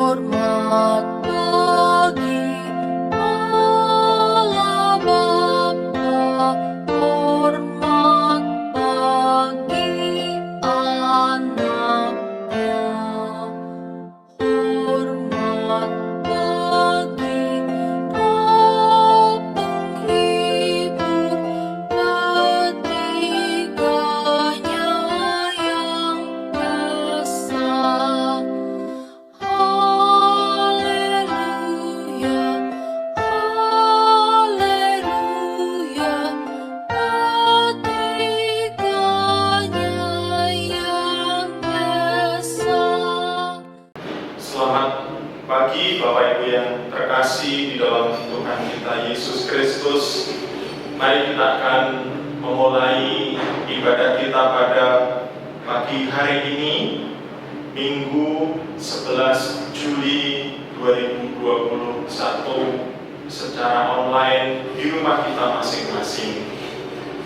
Hormat bagi Allah Bapa, hormat bagi anaknya, hormat bagi Roh penghibur, ketiganya yang esa. Haleluya, haleluya, ketiganya yang esa. Selamat pagi Bapak Ibu yang terkasih di dalam Tuhan kita Yesus Kristus. Mari kita akan memulai ibadah kita pada pagi hari ini, Minggu 11 Juli 2021 secara online di rumah kita masing-masing.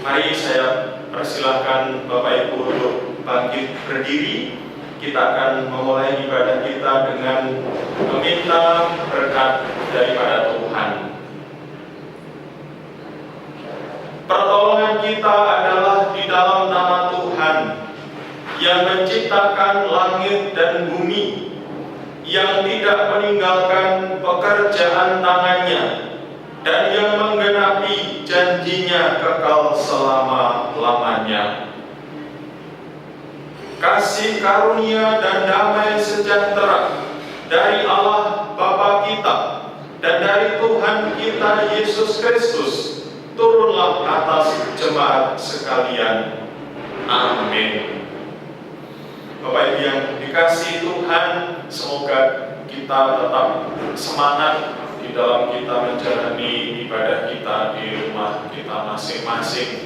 Mari saya persilahkan Bapak Ibu untuk bangkit berdiri. Kita akan memulai ibadah kita dengan meminta berkat daripada Tuhan. Pertolongan kita adalah di dalam nama Tuhan yang menciptakan langit dan bumi, yang tidak meninggalkan pekerjaan tangannya, dan yang menggenapi janjinya kekal selama-lamanya. Kasih karunia dan damai sejahtera dari Allah Bapa kita dan dari Tuhan kita Yesus Kristus turunlah atas jemaat sekalian. Amin. Bapak Ibu yang dikasihi Tuhan, semoga kita tetap semangat di dalam kita menjalani ibadah kita di rumah kita masing-masing.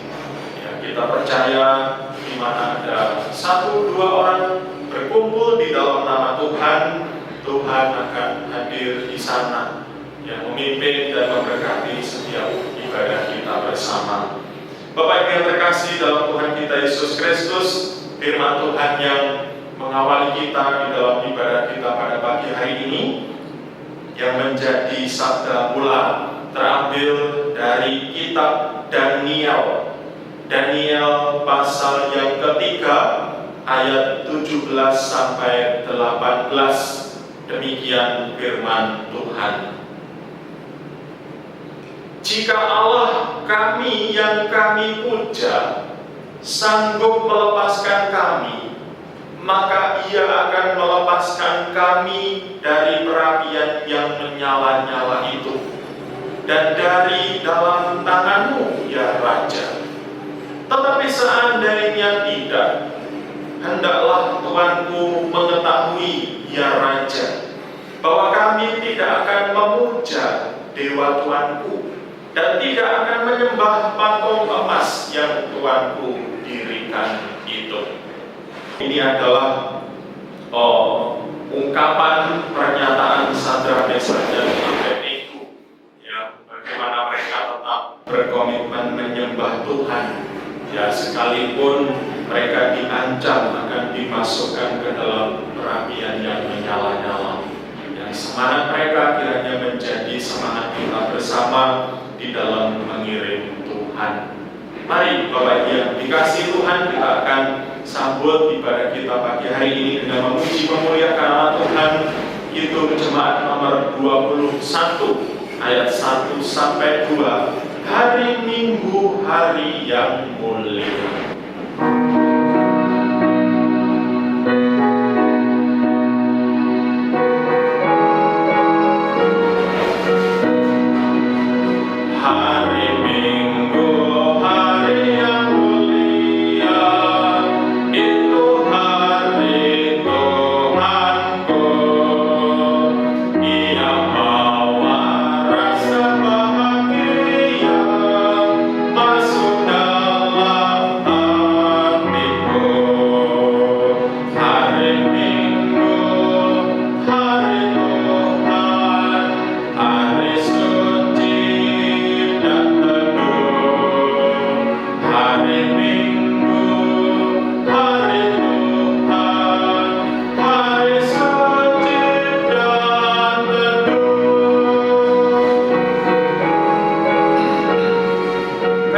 Ya, kita percaya di mana ada 1-2 orang berkumpul di dalam nama Tuhan, Tuhan akan hadir di sana, yang memimpin dan memberkati setiap ibadah kita bersama. Bapak Ibu yang terkasih dalam Tuhan kita Yesus Kristus, firman Tuhan yang mengawali kita di dalam ibadah kita pada pagi hari ini, yang menjadi sabda mula, terambil dari kitab Daniel. Daniel pasal yang ketiga ayat 17 sampai 18. Demikian firman Tuhan. Jika Allah kami yang kami puja sanggup melepaskan kami, maka Ia akan melepaskan kami dari perapian yang menyala-nyala itu, dan dari dalam tangan-Mu, ya Raja. Tetapi seandainya tidak, hendaklah Tuanku mengetahui, ya Raja, bahwa kami tidak akan memuja dewa Tuanku, dan tidak akan menyembah patung emas yang Tuanku dirikan itu. Ini adalah ungkapan pernyataan Sadrak, Mesak, dan Abednego, ya, bagaimana mereka tetap berkomitmen menyembah Tuhan, ya, sekalipun mereka diancam akan dimasukkan ke dalam perapian yang menyala-nyala. Yang semangat mereka kiranya menjadi semangat kita bersama di dalam mengiring Tuhan. Mari Bapak Ibu yang dikasihi Tuhan, kita akan sambut ibadah kita pagi hari ini dengan memuji memuliakan Allah Tuhan. Itu jemaat nomor 21 ayat 1 sampai 2. Hari Minggu, hari yang mulia. Hari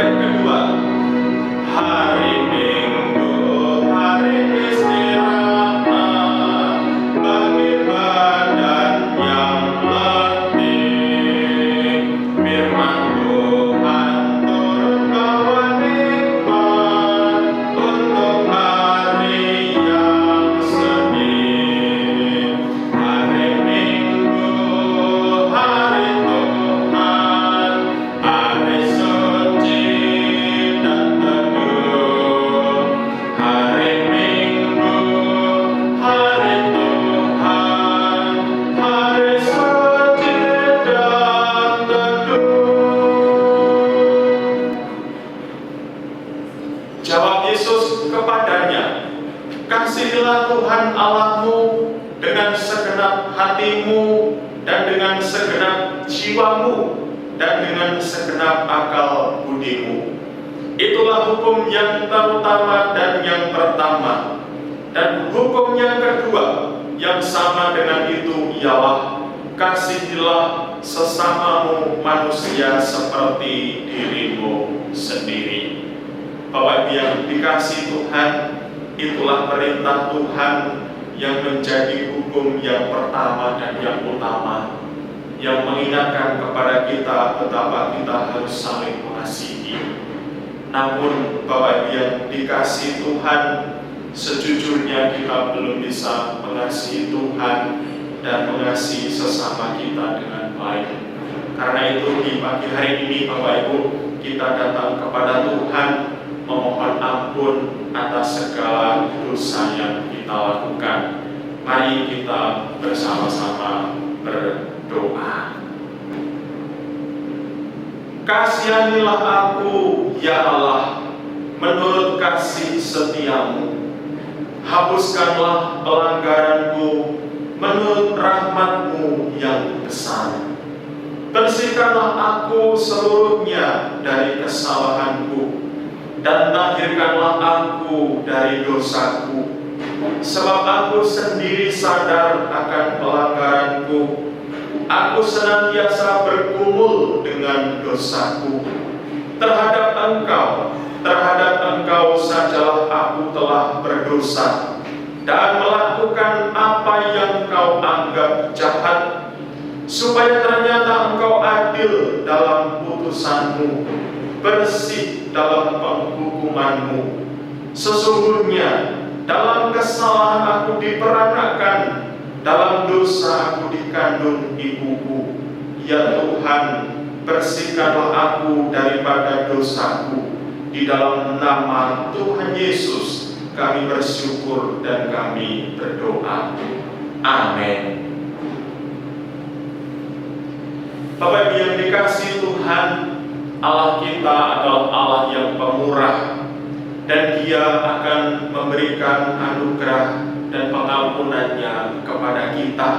bait kedua. Hari Minggu, hari istirahat bagi badan yang letih. Firman Tuhan turun bawa nikmat untuk hari yang sedih. Hari Minggu, hari Tuhan, hari suci dan teduh. Hari Minggu, hari Tuhan, hari suci dan teduh. Jawab Yesus kepadanya, "Kasihilah Tuhan Allahmu dengan segenap hatimu dan dengan segenap jiwamu dan dengan segenap akal budimu. Itulah hukum yang terutama dan yang pertama. Dan hukum yang kedua yang sama dengan itu ialah kasihilah sesamamu manusia seperti dirimu sendiri." Bapak Ibu yang dikasihi Tuhan, itulah perintah Tuhan yang menjadi hukum yang pertama dan yang utama, yang mengingatkan kepada kita betapa kita harus saling mengasihi. Namun Bapak Ibu yang dikasihi Tuhan, sejujurnya kita belum bisa mengasihi Tuhan dan mengasihi sesama kita dengan baik. Karena itu di pagi hari ini Bapak Ibu, kita datang kepada Tuhan memohon ampun atas segala dosa yang kita lakukan. Mari kita bersama-sama berdoa. Kasihanilah aku, ya Allah, menurut kasih setiamu. Hapuskanlah pelanggaranku menurut rahmatmu yang besar. Bersihkanlah aku seluruhnya dari kesalahanku, dan tahirkanlah aku dari dosaku. Sebab aku sendiri sadar akan pelanggaranku. Aku senantiasa bergumul dengan dosaku. Terhadap engkau sajalah aku telah berdosa dan melakukan apa yang engkau anggap jahat, supaya ternyata engkau adil dalam putusanmu, bersih dalam penghukumanmu. Sesungguhnya dalam kesalahan aku diperanakkan, dalam dosa aku dikandung ibuku. Ya Tuhan, bersihkanlah aku daripada dosaku. Di dalam nama Tuhan Yesus kami bersyukur dan kami berdoa. Amin. Bapak Ibu yang dikasihi Tuhan, Allah kita adalah Allah yang pemurah, dan Dia akan memberikan anugerah dan pengampunannya kepada kita.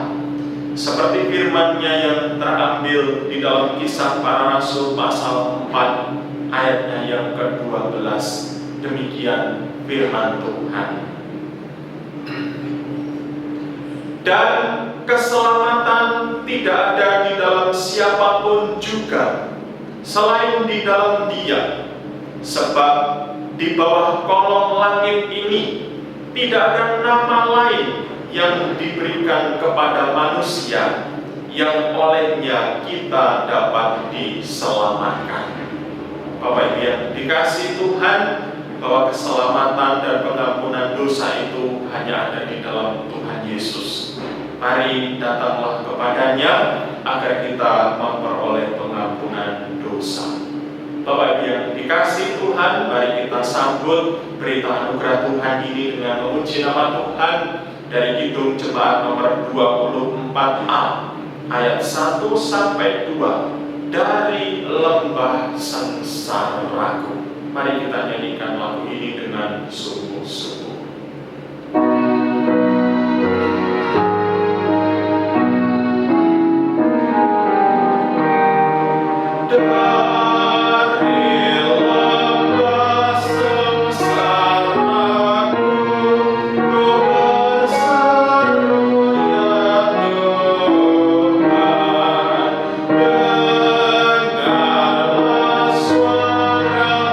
Seperti firman-Nya yang terambil di dalam Kisah Para Rasul pasal 4 ayatnya yang ke-12. Demikian firman Tuhan. Dan keselamatan tidak ada di dalam siapapun juga selain di dalam Dia, sebab di bawah kolong langit ini tidak ada nama lain yang diberikan kepada manusia yang olehnya kita dapat diselamatkan. Bapak Ibu yang dikasihi Tuhan, bahwa keselamatan dan pengampunan dosa itu hanya ada di dalam Tuhan Yesus. Mari datanglah kepadanya agar kita memperoleh pengampunan dosa. Bapak Ibu yang dikasihi Tuhan, mari kita sambut berita anugerah Tuhan ini dengan memuji nama Tuhan dari Kidung Jemaat nomor 24A ayat 1 sampai 2 dari Lembah Sengsaraku. Mari kita nyanyikan lagu ini dengan sungguh-sungguh. Suara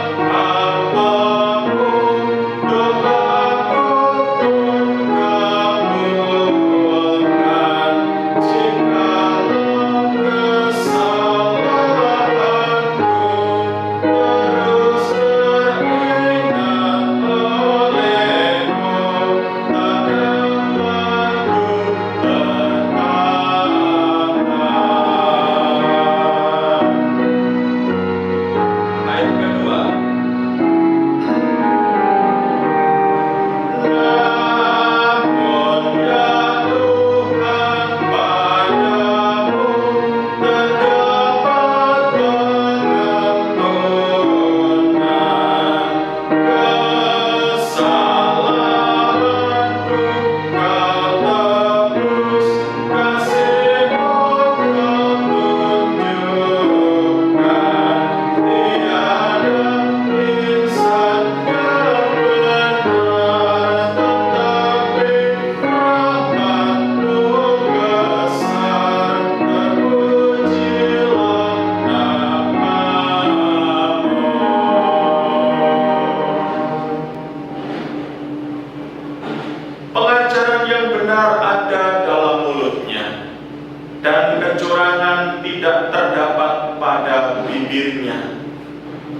dirinya.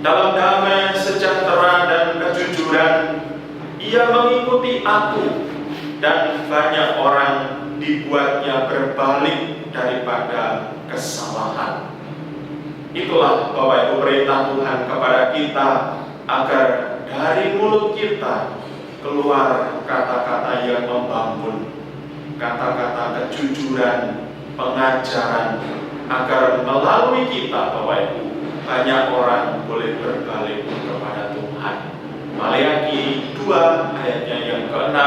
Dalam damai, sejahtera, dan kejujuran, ia mengikuti aku, dan banyak orang dibuatnya berbalik daripada kesalahan. Itulah Bapak Ibu perintah Tuhan kepada kita, agar dari mulut kita keluar kata-kata yang membangun, kata-kata kejujuran, pengajaran, agar melalui kita Bapak Ibu banyak orang boleh berbalik kepada Tuhan. Maleakhi 2 ayatnya yang ke-6,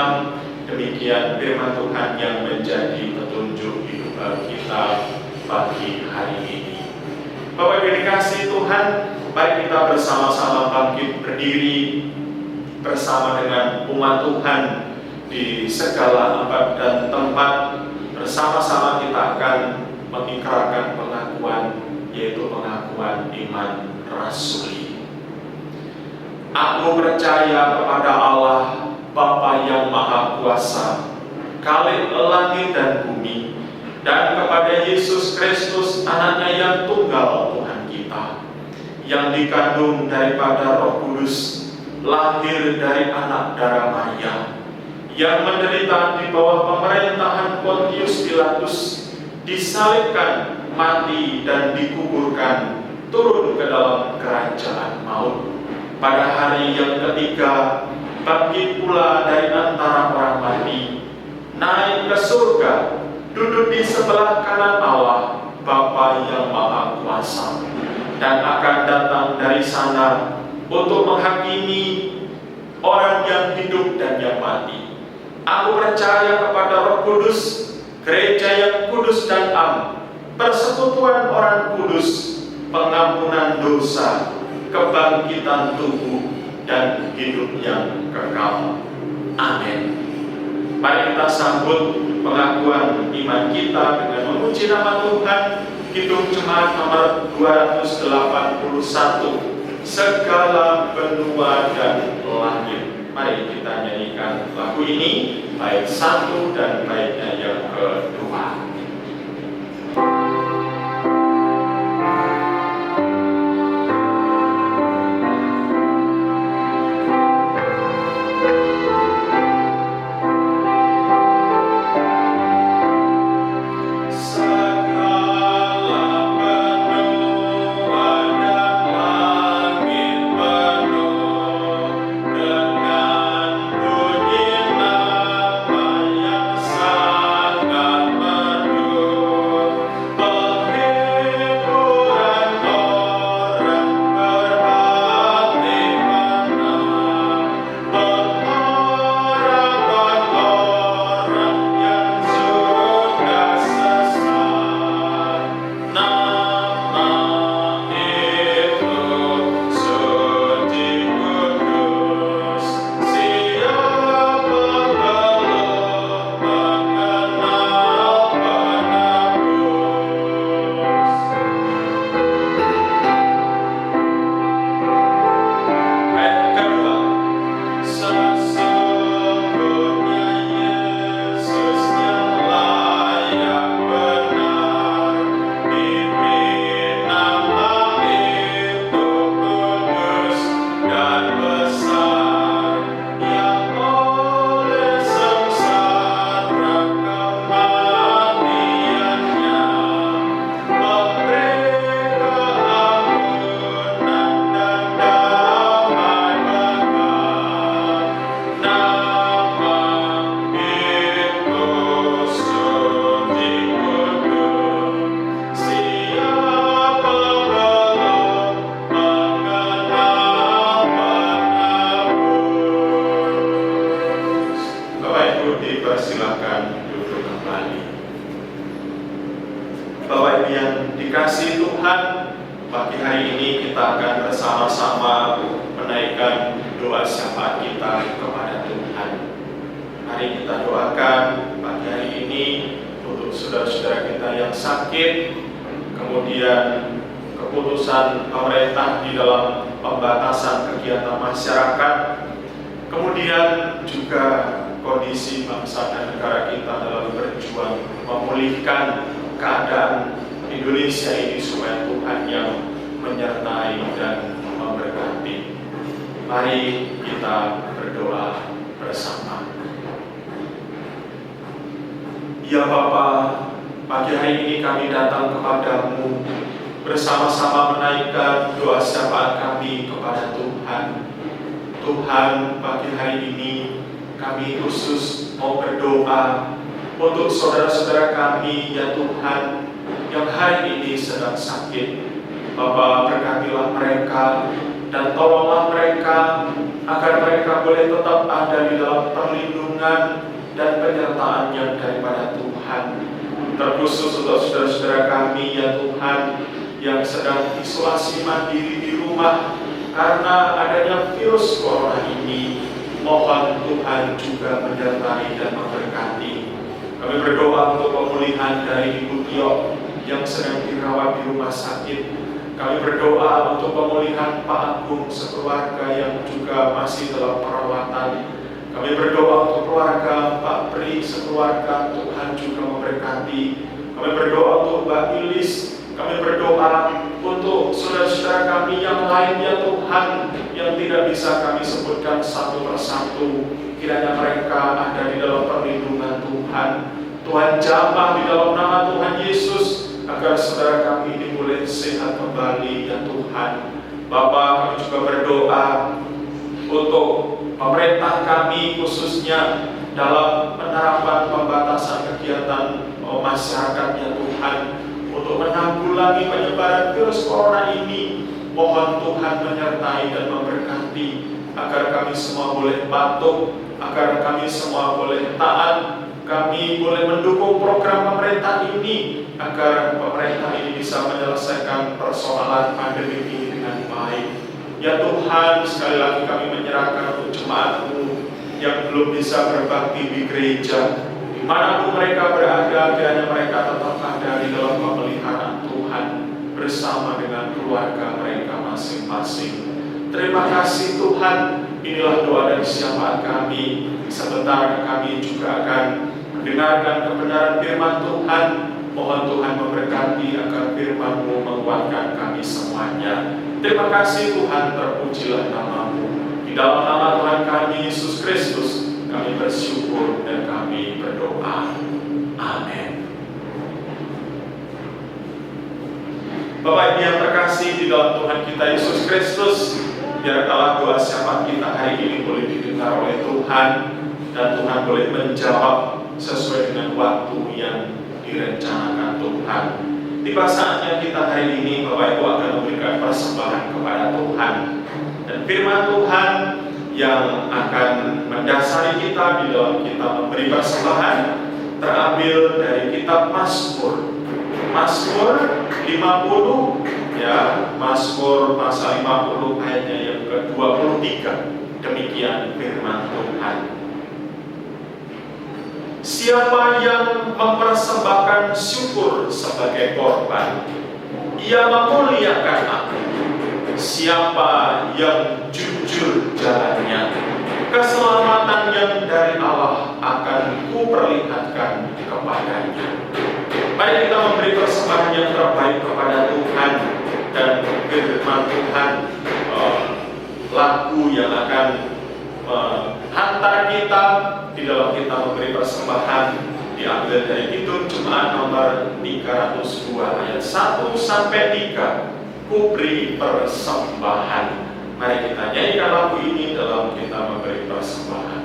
demikian firman Tuhan yang menjadi petunjuk hidup kita pagi hari ini. Bapak Ibu dikasihi Tuhan, mari kita bersama-sama bangkit berdiri bersama dengan umat Tuhan di segala tempat dan tempat. Bersama-sama kita akan mengikrarkan pengakuan, yaitu pengakuan iman rasuli. Aku percaya kepada Allah, Bapa yang Maha Kuasa, Khalik langit dan bumi, dan kepada Yesus Kristus, Anaknya yang tunggal Tuhan kita, yang dikandung daripada Roh Kudus, lahir dari anak darah Maria, yang menderita di bawah pemerintahan Pontius Pilatus, disalibkan, mati, dan dikuburkan, turun ke dalam kerajaan maut. Pada hari yang ketiga, bangkit pula dari antara orang mati, naik ke surga, duduk di sebelah kanan Allah, Bapa yang Maha Kuasa, dan akan datang dari sana untuk menghakimi orang yang hidup dan yang mati. Aku percaya kepada Roh Kudus, gereja yang kudus dan am, persekutuan orang kudus, pengampunan dosa, kebangkitan tubuh, dan hidup yang kekal. Amin. Mari kita sambut pengakuan iman kita dengan memuji nama Tuhan. Kidung Jemaat nomor 281, segala benua dan langit. Mari kita nyanyikan lagu ini, bait 1 dan baitnya yang kedua. Dipersilakan duduk kembali. Bapak Ibu yang dikasihi Tuhan, pagi hari ini kita akan bersama-sama menaikkan doa syafaat kita kepada Tuhan. Mari kita doakan pagi hari ini untuk saudara-saudara kita yang sakit, kemudian keputusan pemerintah di dalam pembatasan kegiatan masyarakat, kemudian juga kondisi bangsa dan negara kita dalam berjuang memulihkan keadaan Indonesia ini, supaya Tuhan yang menyertai dan memberkati. Mari kita berdoa bersama. Ya Bapa, pagi hari ini kami datang kepadamu bersama-sama menaikkan doa syafaat kami kepada Tuhan. Tuhan, pagi hari ini kami khusus mau berdoa untuk saudara-saudara kami, ya Tuhan, yang hari ini sedang sakit. Bapa, berkatilah mereka dan tolonglah mereka agar mereka boleh tetap ada di dalam perlindungan dan penyertaan yang daripada Tuhan. Terkhusus untuk saudara-saudara kami, ya Tuhan, yang sedang isolasi mandiri di rumah karena adanya virus corona ini. Mohon Tuhan juga menyertai dan memberkati. Kami berdoa untuk pemulihan dari Ibu Tio yang sedang dirawat di rumah sakit. Kami berdoa untuk pemulihan Pak Agung sekeluarga yang juga masih dalam perawatan. Kami berdoa untuk keluarga Pak Pri sekeluarga, Tuhan juga memberkati. Kami berdoa untuk Mbak Ilis. Kami berdoa untuk saudara-saudara kami yang lain, ya Tuhan, yang tidak bisa kami sebutkan satu persatu. Kiranya mereka ada di dalam perlindungan Tuhan. Tuhan jamah di dalam nama Tuhan Yesus, agar saudara kami ini boleh sehat kembali, ya Tuhan. Bapa, kami juga berdoa untuk pemerintah kami, khususnya dalam penerapan pembatasan kegiatan masyarakat, ya Tuhan, untuk menanggulangi penyebaran virus corona ini. Mohon Tuhan menyertai dan memberkati, agar kami semua boleh patuh, agar kami semua boleh taat, kami boleh mendukung program pemerintah ini, agar pemerintah ini bisa menyelesaikan persoalan pandemi ini dengan baik. Ya Tuhan, sekali lagi kami menyerahkan untuk jemaat-Mu yang belum bisa berbakti di gereja. Dimanapun mereka berada, kiranya mereka tetap ada di dalam pemeliharaan Tuhan bersama dengan keluarga mereka masing-masing. Terima kasih Tuhan, inilah doa dan syafaat kami. Sebentar kami juga akan mendengarkan kebenaran firman Tuhan. Mohon Tuhan memberkati agar firman-Mu menguatkan kami semuanya. Terima kasih Tuhan, terpujilah nama-Mu. Di dalam nama Tuhan kami Yesus Kristus kami bersyukur dan kami berdoa. Amin. Bapak Ibu yang terkasih di dalam Tuhan kita Yesus Kristus, biarkanlah doa syafaat kita hari ini boleh didengar oleh Tuhan, dan Tuhan boleh menjawab sesuai dengan waktu yang direncanakan Tuhan. Tiba saatnya kita hari ini, Bapak Ibu, akan memberikan persembahan kepada Tuhan, dan firman Tuhan yang akan mendasari kita di dalam kita memberi persembahan terambil dari kitab Mazmur. Mazmur 50, ya, Mazmur pasal 50 ayatnya yang ke-23. Demikian firman Tuhan. Siapa yang mempersembahkan syukur sebagai korban, ia memuliakan aku. Siapa yang jujur jalannya, keselamatan yang dari Allah akan kuperlihatkan kepadanya. Mari kita memberi persembahan yang terbaik kepada Tuhan, dan firman Tuhan, lagu yang akan menghantar kita di dalam kita memberi persembahan diambil dari Kitab Jemaat nomor 302 ayat 1 sampai 3. Ku beri persembahan. Mari kita nyanyikan lagu ini dalam kita memberi persembahan.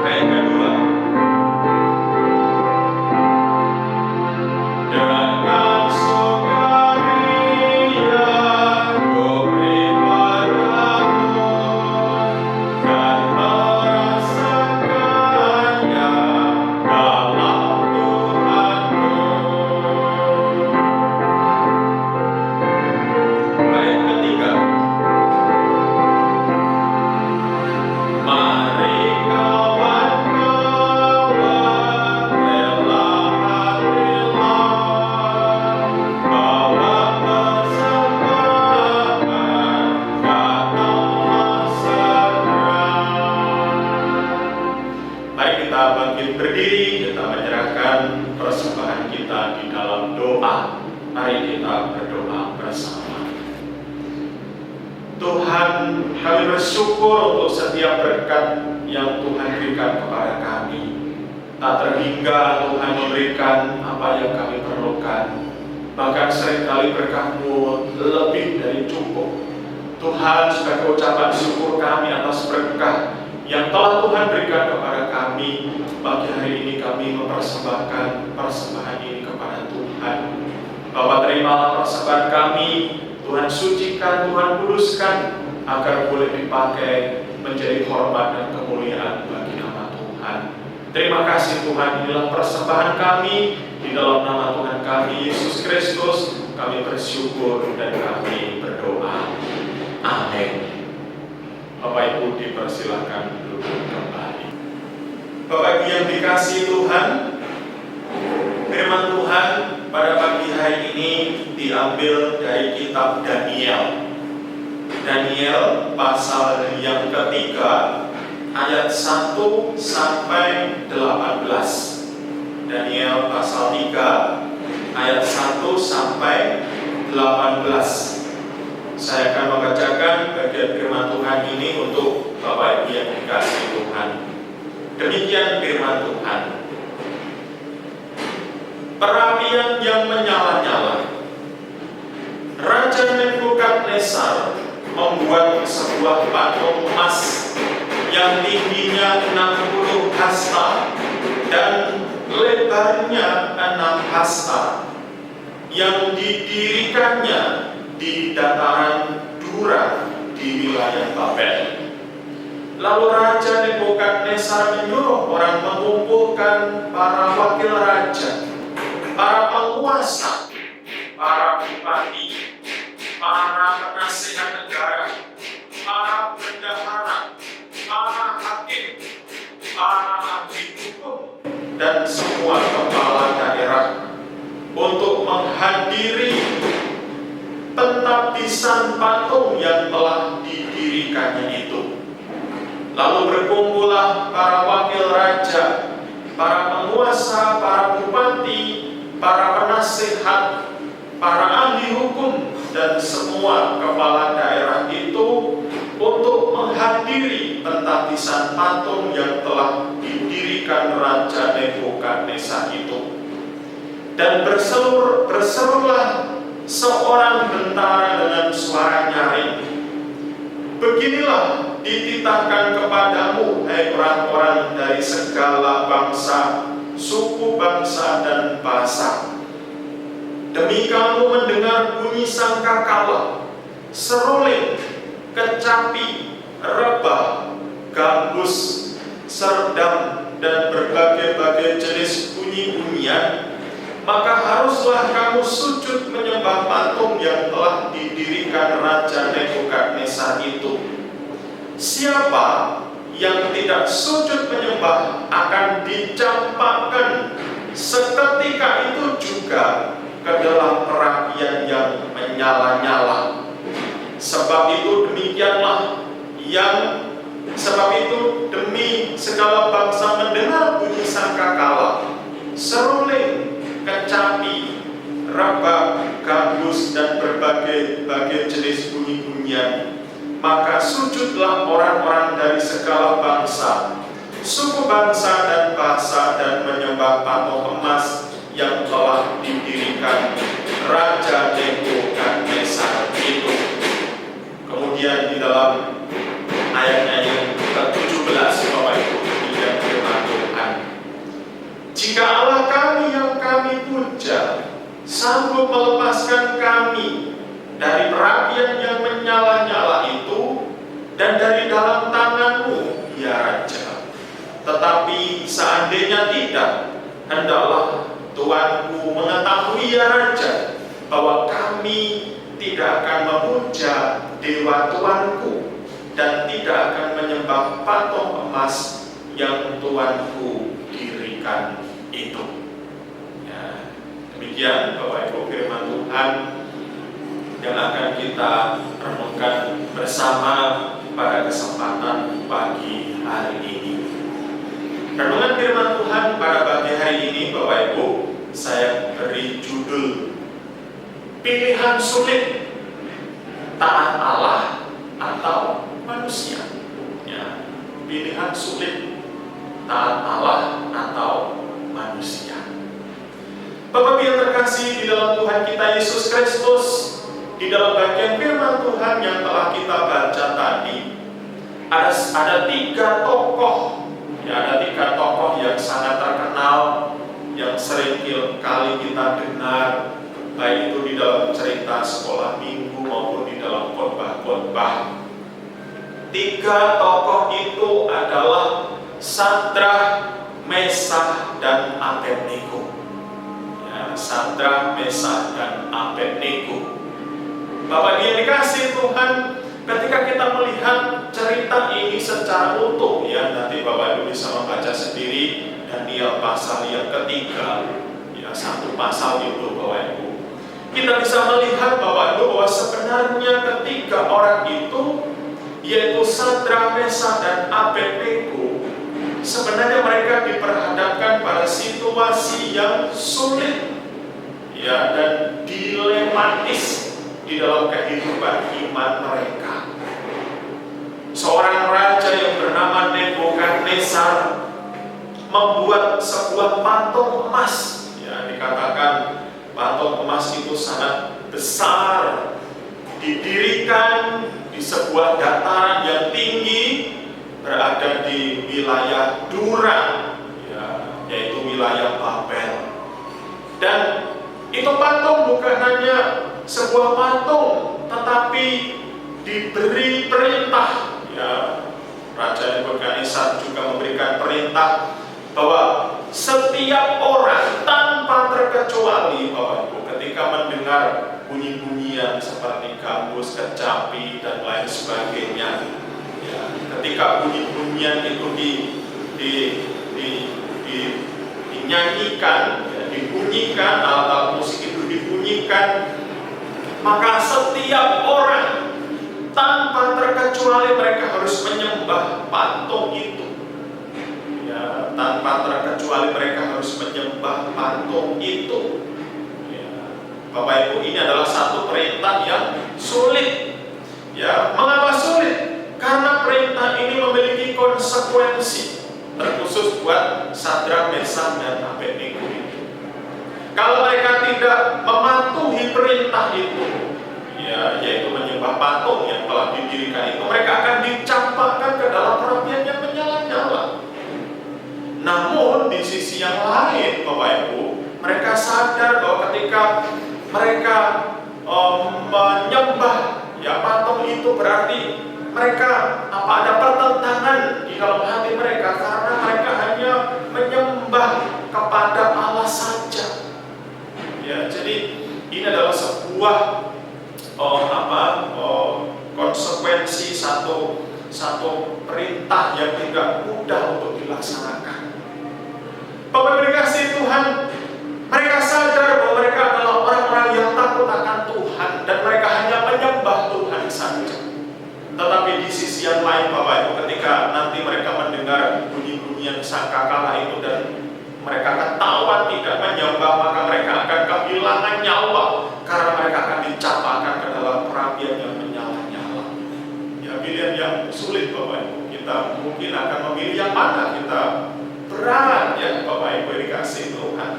Ayat kedua. bangkit berdiri, kita menyerahkan persembahan kita di dalam doa. Mari kita berdoa bersama. Tuhan, kami bersyukur untuk setiap berkat yang Tuhan berikan kepada kami. Tak terhingga Tuhan memberikan apa yang kami perlukan. Bahkan seringkali berkat-Mu lebih dari cukup. Tuhan, sebagai ucapan syukur kami atas berkah yang telah Tuhan berikan kepada kami, pagi hari ini kami mempersembahkan persembahan ini kepada Tuhan. Bapa, terimalah persembahan kami, Tuhan sucikan, Tuhan kuduskan, agar boleh dipakai menjadi hormat dan kemuliaan bagi nama Tuhan. Terima kasih Tuhan, inilah persembahan kami, di dalam nama Tuhan kami, Yesus Kristus, kami bersyukur dan kami berdoa. Amin. Bapak Ibu dipersilakan duduk kembali. Bapak Ibu yang dikasihi Tuhan, firman Tuhan pada pagi hari ini diambil dari kitab Daniel. Daniel pasal yang ketiga ayat 1 sampai 18. Daniel pasal 3 ayat 1 sampai 18. Saya akan membacakan bagian firman Tuhan ini untuk Bapak Ibu yang dikasihi Tuhan. Demikian firman Tuhan. Perapian yang menyala-nyala. Raja Nebukadnezar membuat sebuah patung emas yang tingginya 60 hasta dan lebarnya 6 hasta, yang didirikannya di dataran Dura di wilayah Babel. Lalu Raja Nebukadnezar menyuruh orang mengumpulkan para wakil raja, para penguasa, para bupati, para penasihat negara, para bendahara, para hakim, para ahli hukum, dan semua kepala daerah untuk menghadiri pentabisan patung yang telah didirikannya itu. Lalu berkumpullah para wakil raja, para penguasa, para bupati, para penasihat, para ahli hukum, dan semua kepala daerah itu untuk menghadiri pentabisan patung yang telah didirikan Raja Nebukadnezar itu. Dan berserulah seorang bentara dengan suara nyaring, "Beginilah dititahkan kepadamu, hai orang-orang dari segala bangsa, suku, bangsa, dan bahasa. Demi kamu mendengar bunyi sangkakala, seruling, kecapi, rebah, gambus, serdam, dan berbagai-bagai jenis bunyi-bunyian, maka haruslah kamu sujud menyembah patung yang telah didirikan Raja Nebukadnezar itu. Siapa yang tidak sujud menyembah akan dicampakkan seketika itu juga ke dalam perapian yang menyala-nyala. Sebab itu demi segala bangsa mendengar bunyi sangkakala, seruling, kecapi, rebah, gambus, dan berbagai jenis bunyi-bunyian, maka sujudlah orang-orang dari segala bangsa, suku, bangsa, dan bahasa, dan menyembah patung emas yang telah didirikan Raja Nebukadnezar itu." Kemudian di dalam ayatnya yang ke-17, Bapak Ibu, demikian firman Tuhan. "Jika Allah kami yang kami puja sanggup melepaskan kami dari perapian yang menyala-nyala itu dan dari dalam tangan-Mu, ya Raja. Tetapi seandainya tidak, hendaklah Tuanku mengetahui, ya Raja, bahwa kami tidak akan memuja dewa Tuanku dan tidak akan menyembah patung emas yang Tuanku dirikan itu." Ya, demikian Bapak Ibu firman Tuhan yang akan kita renungkan bersama pada kesempatan pagi hari ini. Renungan firman Tuhan pada pagi hari ini, Bapak Ibu, saya beri judul pilihan sulit, taat Allah atau manusia. Ya, pilihan sulit, taat Allah atau manusia. Bapak yang terkasih di dalam Tuhan kita Yesus Kristus, di dalam bagian firman Tuhan yang telah kita baca tadi, ada tiga tokoh, ada tiga tokoh yang sangat terkenal, yang sering kali kita dengar, baik itu di dalam cerita sekolah minggu maupun di dalam khotbah-khotbah. Tiga tokoh itu adalah Sadrah, Meshach, dan Abednego. Ya, Sadrah, Meshach, dan Abednego. Bapak yang dikasih Tuhan, ketika kita melihat cerita ini secara utuh, ya nanti Bapak Ibu bisa membaca sendiri Daniel pasal yang ketiga, ya satu pasal itu Bapak Ibu. Kita bisa melihat Bapak Ibu bahwa sebenarnya ketiga orang itu, yaitu Sadrah, Meshach, dan Abednego, sebenarnya mereka diperhadapkan pada situasi yang sulit, ya, dan dilematis di dalam kehidupan iman mereka. Seorang raja yang bernama Nebukadnezar membuat sebuah patung emas, ya dikatakan patung emas itu sangat besar, didirikan di sebuah dataran yang tinggi, berada di wilayah Dura, ya, yaitu wilayah Babel. Dan itu patung bukan hanya sebuah patung, tetapi diberi perintah, ya, Raja Nebukadnezar juga memberikan perintah bahwa setiap orang tanpa terkecuali, Bapak Ibu, ketika mendengar bunyi-bunyian seperti gambus, kecapi, dan lain sebagainya, ya, ketika bunyi-bunyian itu dinyanyikan, ya, dibunyikan, alat-alat musik itu dibunyikan, maka setiap orang tanpa terkecuali mereka harus menyembah patung itu. Ya, tanpa terkecuali mereka harus menyembah patung itu. Ya, Bapak Ibu, ini adalah satu perintah yang sulit. Ya, mengapa sulit? Karena perintah ini memiliki konsekuensi, terkhusus buat Sadrah, Meshach, dan Abednego itu. Kalau mereka tidak mematuhi perintah itu, ya, yaitu menyembah patung yang telah didirikan itu, mereka akan dicampakkan ke dalam perapian yang menyala-nyala. Namun di sisi yang lain, Bapak Ibu, mereka sadar bahwa ketika mereka menyembah, ya, patung itu berarti mereka ada pertentangan di dalam hati mereka, karena mereka hanya menyembah kepada Allah saja. Ya, jadi ini adalah sebuah konsekuensi satu perintah yang tidak mudah untuk dilaksanakan. Bapak dikasih Tuhan, mereka sadar bahwa mereka adalah orang-orang yang takut akan Tuhan dan mereka hanya menyembah Tuhan saja. Tetapi di sisi yang lain, Bapak Ibu, ketika nanti mereka mendengar bunyi-bunyian sangkakala itu dan mereka ketahuan tidak menyembah, maka mereka akan kehilangan nyawa, karena mereka akan dicampakkan ke dalam perapian yang menyala-nyala. Ya, pilihan yang sulit, Bapak Ibu. Kita mungkin akan memilih yang mana. Kita berat, ya Bapak Ibu dikasih Tuhan.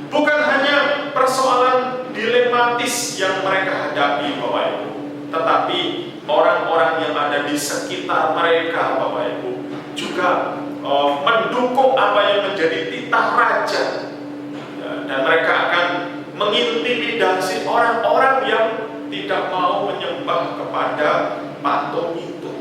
Bukan hanya persoalan dilematis yang mereka hadapi, Bapak Ibu, tetapi orang-orang yang ada di sekitar mereka, Bapak Ibu, juga mendukung apa yang menjadi titah raja, ya, dan mereka akan mengintimidasi orang-orang yang tidak mau menyembah kepada patung itu.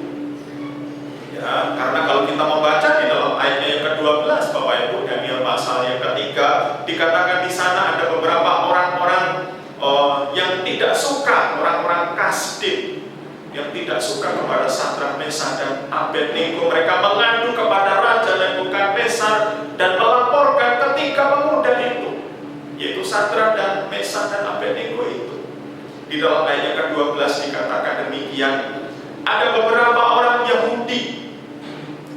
Ya, karena kalau kita membaca di dalam ayatnya yang ke-12, Bapak Ibu, Daniel pasal yang ketiga, dikatakan di sana ada beberapa orang-orang yang tidak suka, orang-orang Kasdim, yang tidak suka kepada Sadrah, Meshach, dan Abednego. Mereka mengadu kepada Raja Nebukadnezar dan melaporkan ketiga pemuda itu, yaitu Sadrah dan Meshach dan Abednego itu. Di dalam ayat yang ke-12 dikatakan demikian, ada beberapa orang Yahudi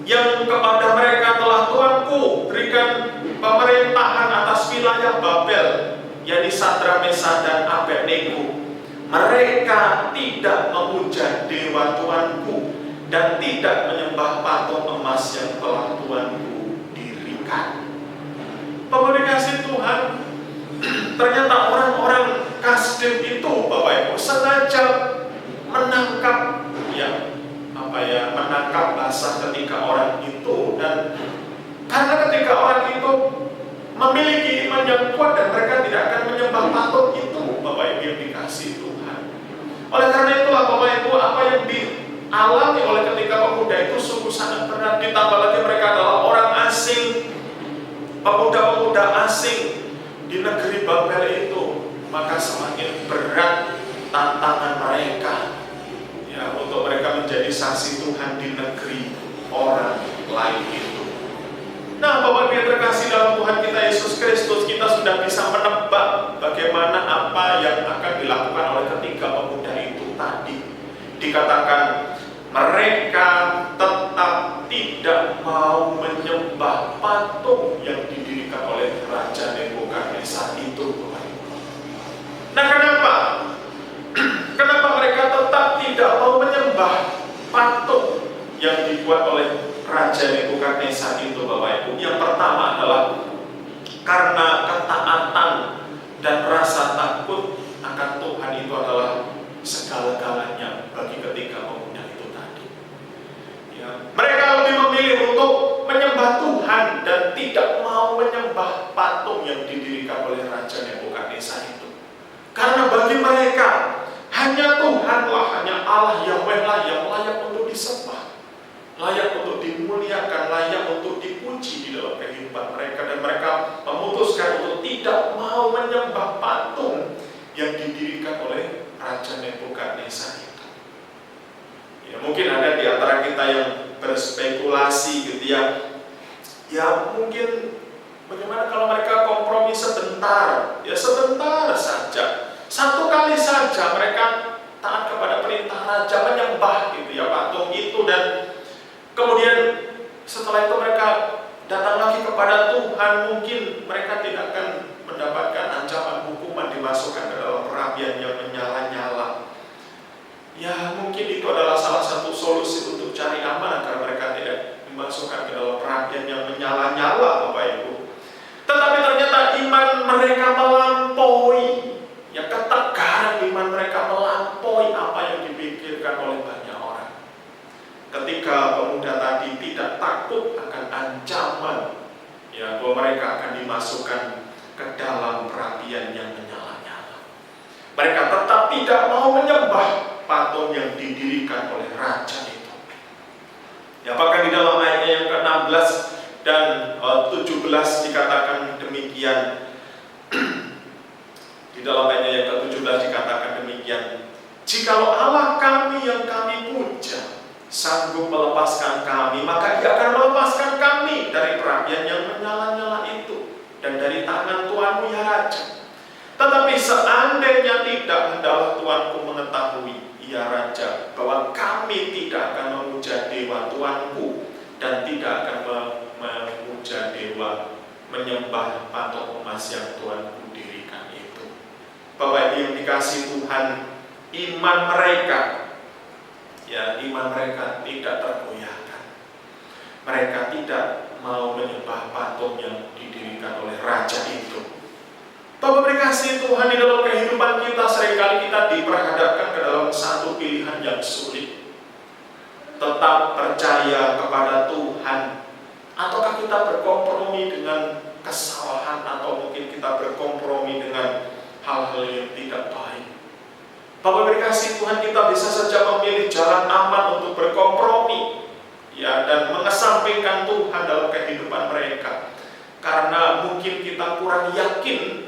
yang kepada mereka telah Tuanku diberikan pemerintahan atas wilayah Babel, yakni Sadrak, Mesak, dan Abednego. Mereka tidak memuja dewa Tuanku dan tidak menyembah patung emas yang telah Tuanku dirikan. Bapak dikasih Tuhan, ternyata orang-orang Kasdim itu, Bapak Ibu, sengaja menangkap menangkap basah ketika orang itu, dan karena ketika orang itu memiliki iman yang kuat dan mereka tidak akan menyembah patung itu, Bapak Ibu yang dikasih Tuhan. Oleh karena itulah Bapak Ibu, apa yang dialami oleh ketika pemuda itu sungguh sangat berat. Ditambah lagi mereka adalah orang asing, pemuda-pemuda asing di negeri Babel itu, maka semakin berat tantangan mereka untuk mereka menjadi saksi Tuhan di negeri orang lain itu. Nah, Bapak Ibu yang terkasih dalam Tuhan kita Yesus Kristus, kita sudah bisa menebak bagaimana apa yang akan dilakukan oleh ketiga pemuda itu tadi. Dikatakan mereka tetap tidak mau menyembah patung yang didirikan oleh Raja Nebukadnezar itu. Nah, kenapa? Kenapa mereka tetap tidak mau menyembah patung yang dibuat oleh Raja Nebukadnezar itu, Bapak Ibu? Yang pertama adalah karena ketaatan dan rasa takut akan Tuhan itu adalah segala-galanya bagi ketiga pemuda itu tadi. Mereka lebih memilih untuk menyembah Tuhan dan tidak mau menyembah patung yang didirikan oleh Raja Nebukadnezar itu. Karena bagi mereka hanya Tuhanlah, hanya Allah Yahweh lah yang layak untuk disembah, layak untuk dimuliakan, layak untuk dipuji di dalam kehidupan mereka. Dan mereka memutuskan untuk tidak mau menyembah patung yang didirikan oleh Raja Nebukadnezar itu. Mungkin ada di antara kita yang berspekulasi gitu ya. Mungkin bagaimana kalau mereka kompromi sebentar, sebentar saja. Satu kali saja mereka taat kepada perintah raja, menyembah gitu patung itu, dan kemudian setelah itu mereka datang lagi kepada Tuhan, mungkin mereka tidak akan mendapatkan ancaman hukuman, dimasukkan ke dalam perapian yang menyala-nyala. Mungkin itu adalah salah satu solusi untuk cari aman agar mereka tidak dimasukkan ke dalam perapian yang menyala-nyala, Bapak Ibu. Tetapi ternyata iman mereka melampaui, ketegaran iman mereka melampaui apa yang dipikirkan oleh banyak orang. Ketika pemuda tadi tidak takut akan ancaman, bahwa mereka akan dimasukkan ke dalam perapian yang menyala-nyala. Mereka tetap tidak mau menyembah patung yang didirikan oleh raja itu. Bahkan di dalam ayatnya yang ke-16 dan 17 dikatakan demikian. Di dalam ayatnya yang ke-17 dikatakan demikian. Jikalau Allah kami yang kami puja sanggup melepaskan kami, maka Ia akan melepaskan kami dari perapian yang menyala-nyala itu dan dari tangan Tuanmu ya Raja. Tetapi seandainya tidak, hendaklah Tuanku mengetahui ya Raja, bahwa kami tidak akan memuja dewa Tuanku dan tidak akan memuja dewa, menyembah patung emas yang Tuanku dirikan itu. Bapak Ibu yang dikasih Tuhan, iman mereka tidak tergoyahkan. Mereka tidak mau menyembah patung yang didirikan oleh raja itu. Bapak dikasih Tuhan, di dalam kehidupan kita seringkali kita diperhadapkan ke dalam satu pilihan yang sulit. Tetap percaya kepada Tuhan, ataukah kita berkompromi dengan kesalahan, atau mungkin kita berkompromi dengan hal-hal yang tidak baik. Bapak dikasih Tuhan, kita bisa saja memilih jalan aman untuk berkompromi, dan mengesampingkan Tuhan dalam kehidupan mereka, karena mungkin kita kurang yakin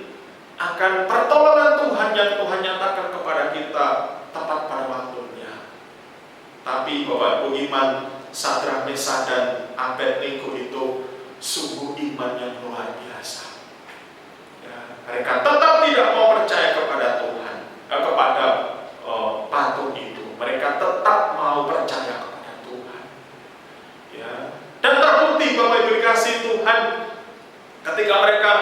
akan pertolongan Tuhan yang Tuhan nyatakan kepada kita tepat pada waktunya. Tapi Bapak Ibu, iman Sadrak, Mesak, dan Abednego itu sungguh iman yang luar biasa. Mereka tetap tidak mau percaya kepada Tuhan, kepada patung itu. Mereka tetap mau percaya kepada Tuhan. Dan terbukti Bapak Ibu dikasih Tuhan, Ketika mereka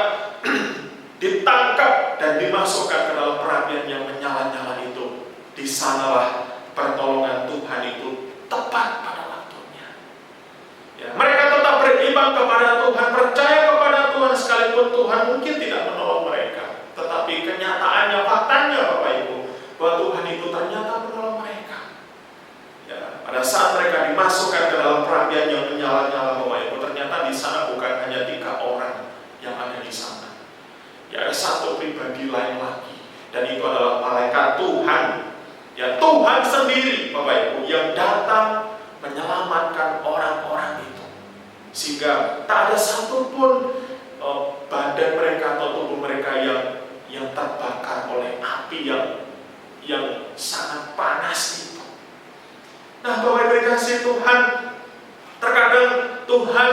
ditangkap dan dimasukkan ke dalam perapian yang menyala-nyala itu, di sanalah pertolongan Tuhan itu tepat pada waktunya. Ya, mereka tetap beriman kepada Tuhan, percaya kepada Tuhan sekalipun Tuhan mungkin tidak menolong mereka. Tetapi kenyataannya, faktanya Bapak Ibu, bahwa Tuhan itu ternyata menolong mereka. Ya, pada saat mereka dimasukkan ke dalam perapian yang menyala-nyala Bapak Ibu, ternyata di sana bukan hanya 3 orang yang ada di sana. Ya, ada satu pribadi lain lagi, dan itu adalah malaikat Tuhan. Ya, Tuhan sendiri Bapak Ibu yang datang menyelamatkan orang-orang itu, sehingga tak ada satupun badan mereka atau tubuh mereka yang terbakar oleh api yang sangat panas itu. Nah, Bapak Ibu dikasihi Tuhan, terkadang Tuhan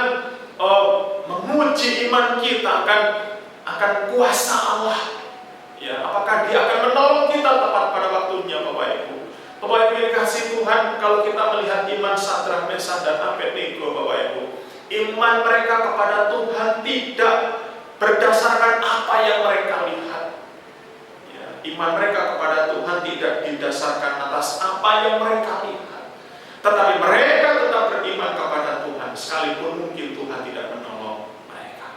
menguji iman kita akan kuasa Allah. Ya, apakah Dia akan menolong kita tepat pada waktunya, Bapak Ibu? Bapak Ibu dikasihi Tuhan, kalau kita melihat iman Sadrak, Mesak, dan Abednego, Bapak Ibu, iman mereka kepada Tuhan tidak berdasarkan apa yang mereka lihat. Ya, iman mereka kepada Tuhan tidak didasarkan atas apa yang mereka lihat, tetapi mereka tetap beriman kepada Tuhan sekalipun mungkin Tuhan tidak menolong mereka.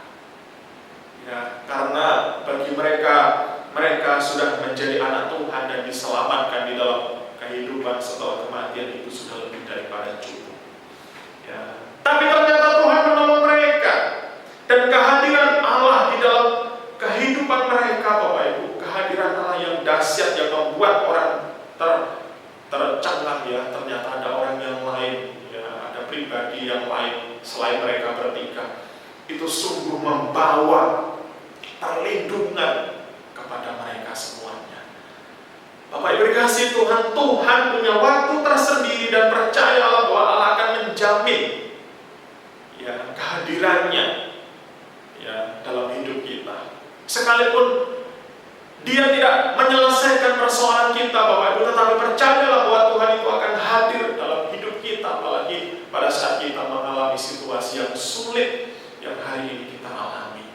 Ya, karena bagi mereka sudah menjadi anak Tuhan dan diselamatkan di dalam kehidupan setelah kematian itu sudah lebih daripada cukup. Ya. Tapi ternyata Tuhan menolong mereka, dan kehadiran Allah di dalam kehidupan mereka, Bapak Ibu, kehadiran Allah yang dahsyat yang membuat orang tercengang. Ya, ternyata ada orang yang lain, ya, ada pribadi yang lain selain mereka bertiga. Itu sungguh membawa perlindungan kepada mereka semuanya. Bapak Ibu dikasihi Tuhan, Tuhan punya waktu tersendiri, dan percayalah bahwa Allah akan menjamin ya kehadirannya ya dalam hidup kita. Sekalipun Dia tidak menyelesaikan persoalan kita, Bapak Ibu, tetapi percayalah bahwa Tuhan itu akan hadir dalam hidup kita, apalagi pada saat kita mengalami situasi yang sulit yang hari ini kita alami.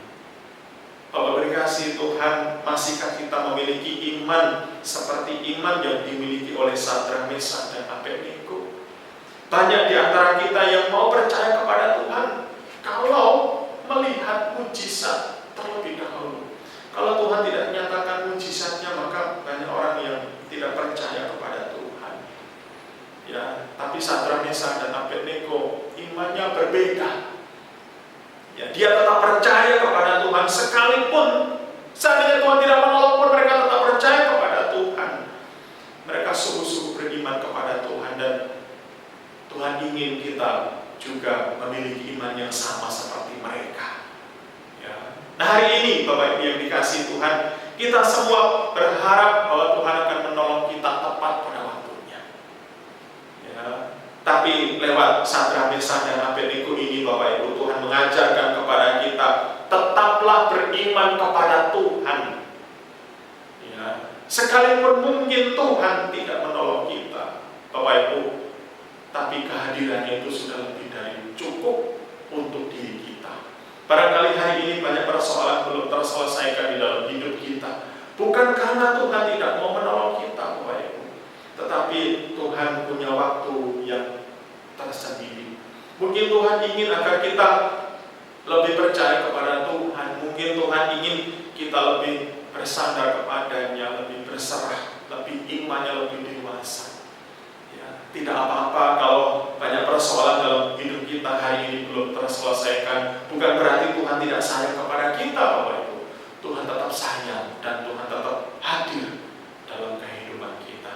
Bapak dikasihi Tuhan, masihkah kita memiliki iman seperti iman yang dimiliki oleh Sadrak, Mesak, dan Abednego? Banyak di antara kita yang mau percaya kepada Tuhan kalau melihat mujizat terlebih dahulu. Kalau Tuhan tidak menyatakan mujizatnya, maka banyak orang yang tidak percaya kepada Tuhan. Ya, tapi Sadrak, Mesak, dan Abednego imannya berbeda. Ya, dia tetap percaya kepada Tuhan sekalipun seandainya Tuhan tidak menolong pun mereka tetap percaya kepada Tuhan. Mereka sungguh-sungguh beriman kepada Tuhan, dan Tuhan ingin kita juga memiliki iman yang sama seperti mereka. Ya. Nah, hari ini Bapak Ibu yang dikasihi Tuhan, kita semua berharap bahwa Tuhan akan menolong kita tepat pada waktunya. Ya. Tapi lewat Sadrak, Mesak, dan Abednego ini, Bapak Ibu, Tuhan mengajarkan kepada kita, tetaplah beriman kepada Tuhan. Ya. Sekalipun mungkin Tuhan tidak menolong kita, Bapak Ibu, tapi kehadirannya itu sudah lebih dari cukup untuk diri kita. Barangkali hari ini banyak persoalan belum terselesaikan di dalam hidup kita, bukan karena Tuhan tidak mau menolong kita, Bapak Ibu, tetapi Tuhan punya waktu yang tersendiri. Mungkin Tuhan ingin agar kita lebih percaya kepada Tuhan. Mungkin Tuhan ingin kita lebih bersandar kepadanya, lebih berserah, lebih imannya lebih dewasa. Ya, tidak apa-apa kalau banyak persoalan dalam hidup kita hari ini belum terselesaikan. Bukan berarti Tuhan tidak sayang kepada kita, Bapak Ibu. Tuhan tetap sayang, dan Tuhan tetap hadir dalam kehidupan kita.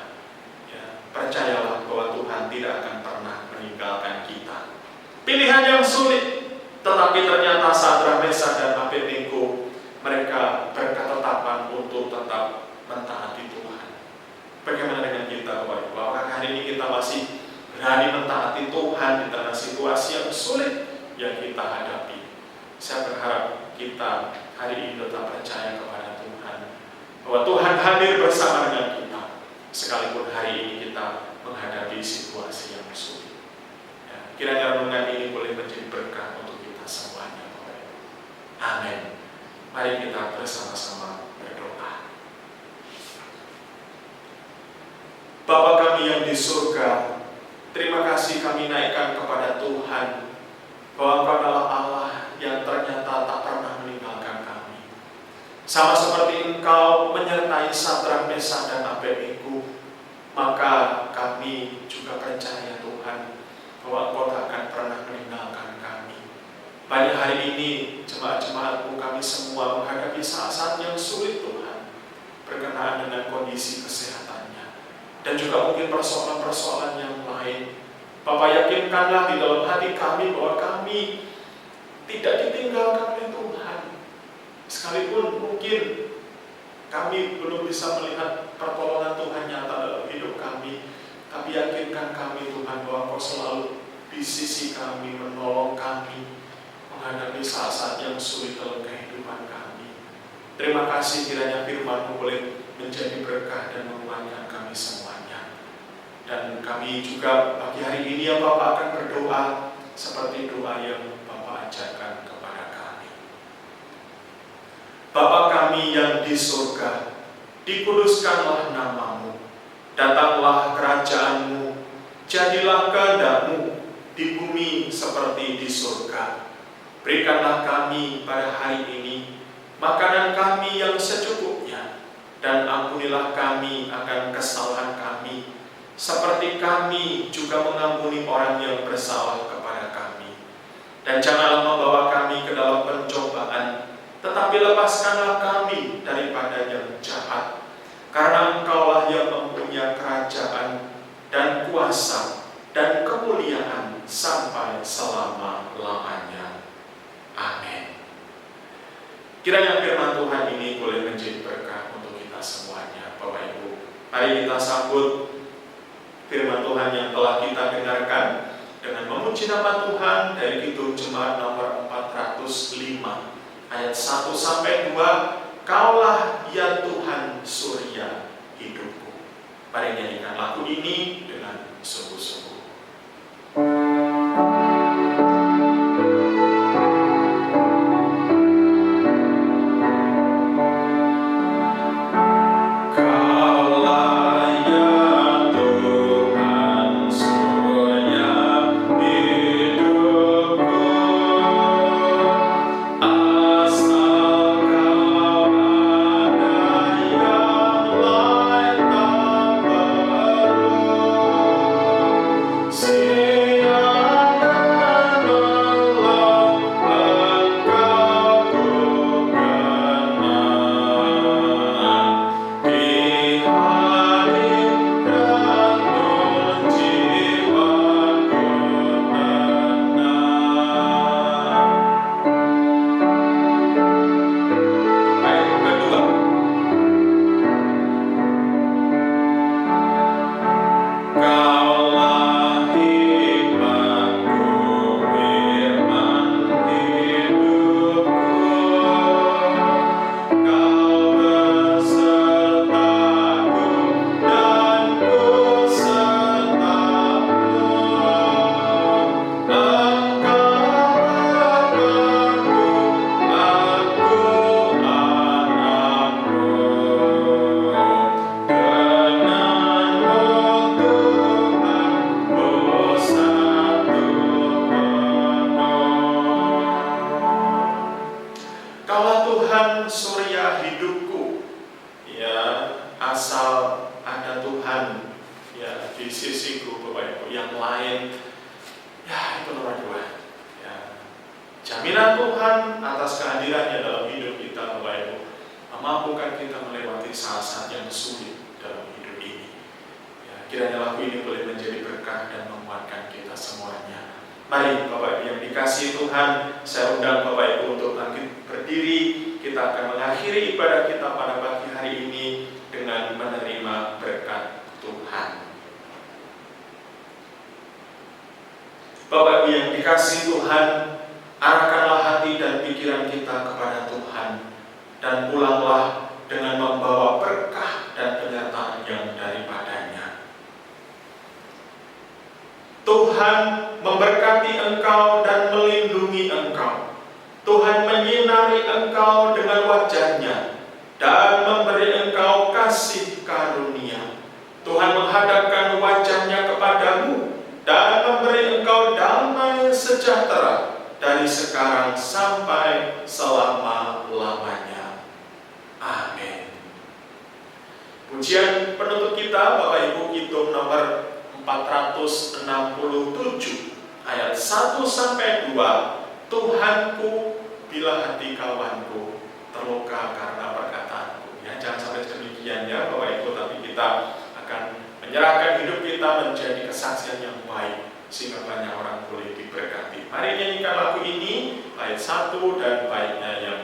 Ya, percayalah bahwa Tuhan tidak akan pernah meninggalkan kita. Pilihan yang sulit, tetapi ternyata Sadrak, Mesak, dan Abednego mereka berketetapan untuk tetap mentaati Tuhan. Bagaimana dengan kita, Bapak Ibu? Apakah hari ini kita masih berani mentaati Tuhan di tengah situasi yang sulit yang kita hadapi? Saya berharap kita hari ini tetap percaya kepada Tuhan, bahwa Tuhan hadir bersama dengan kita sekalipun hari ini kita menghadapi situasi yang sulit. Ya, kiranya renungan ini boleh menjadi berkah untuk kita semuanya, Bapak Ibu. Amin. Mari kita bersama-sama berdoa. Bapa kami yang di surga, terima kasih kami naikkan kepada Tuhan bahwa Engkau adalah Allah yang ternyata tak pernah meninggalkan kami. Sama seperti Engkau menyertai Sadrak, Mesak, dan Abednego, maka kami juga percaya Tuhan bahwa Engkau tak akan pernah meninggalkan kami. Pada hari ini jemaat-jemaatmu kami semua menghadapi saat-saat yang sulit Tuhan, berkenaan dengan kondisi kesehatannya dan juga mungkin persoalan-persoalan yang lain. Bapak yakinkanlah di dalam hati kami bahwa kami tidak ditinggalkan oleh Tuhan. Sekalipun mungkin kami belum bisa melihat pertolongan Tuhan nyata dalam hidup kami, tapi yakinkan kami Tuhan bahwa Engkau selalu di sisi kami, menolong kami menghadapi saat-saat yang sulit dalam kehidupan kami. Terima kasih kiranya firman-Mu boleh menjadi berkah dan menguatkan kami semuanya. Dan kami juga pagi hari ini ya Bapak akan berdoa seperti doa yang Bapak ajarkan kepada kami. Bapa kami yang di surga, dikuduskanlah nama-Mu, datanglah kerajaan-Mu, jadilah kehendak-Mu di bumi seperti di surga. Berikanlah kami pada hari ini makanan kami yang secukupnya, dan ampunilah kami akan kesalahan kami, seperti kami juga mengampuni orang yang bersalah kepada kami. Dan janganlah membawa kami ke dalam pencobaan, tetapi lepaskanlah kami daripada yang jahat. Karena Engkaulah yang mempunyai kerajaan dan kuasa dan kemuliaan sampai selama-lamanya. Amin. Kiranya firman Tuhan ini boleh menjadi berkah untuk kita semuanya. Bapak Ibu, mari kita sambut firman Tuhan yang telah kita dengarkan dengan memuji nama Tuhan dari Kidung Jemaat nomor 405 ayat 1 sampai 2. Kaulah ya Tuhan surya hidupku. Mari nyanyikan lagu ini dengan sungguh-sungguh. Jaminan Tuhan atas kehadirannya dalam hidup kita, Bapak Ibu, memampukan kita melewati saat-saat yang sulit dalam hidup ini. Ya, kiranya lagu ini boleh menjadi berkah dan menguatkan kita semuanya. Mari Bapak Ibu yang dikasihi Tuhan, saya undang Bapak Ibu untuk bangkit berdiri. Kita akan mengakhiri ibadah kita pada pagi hari ini dengan menerima berkat Tuhan. Bapak Ibu yang dikasihi Tuhan, arahkanlah hati dan pikiran kita kepada Tuhan, dan pulanglah dengan membawa berkah dan penyertaan yang daripadanya. Tuhan memberkati engkau dan melindungi engkau. Tuhan menyinari menyinari engkau dengan wajah-Nya dan memberi engkau kasih karunia. Tuhan menghadapkan wajah-Nya kepadamu dan memberi engkau damai sejahtera dari sekarang sampai selama-lamanya. Amin. Pujian penutup kita, Bapak Ibu, Kidung nomor 467 ayat 1-2. Tuhanku, bila hati kawanku terluka karena perkataanku. Ya, jangan sampai demikian ya Bapak Ibu, tapi kita akan menyerahkan hidup kita menjadi kesaksian yang baik sehingga banyak orang boleh diberkati. Mari nyanyikan lagu ini, bait 1 dan baitnya yang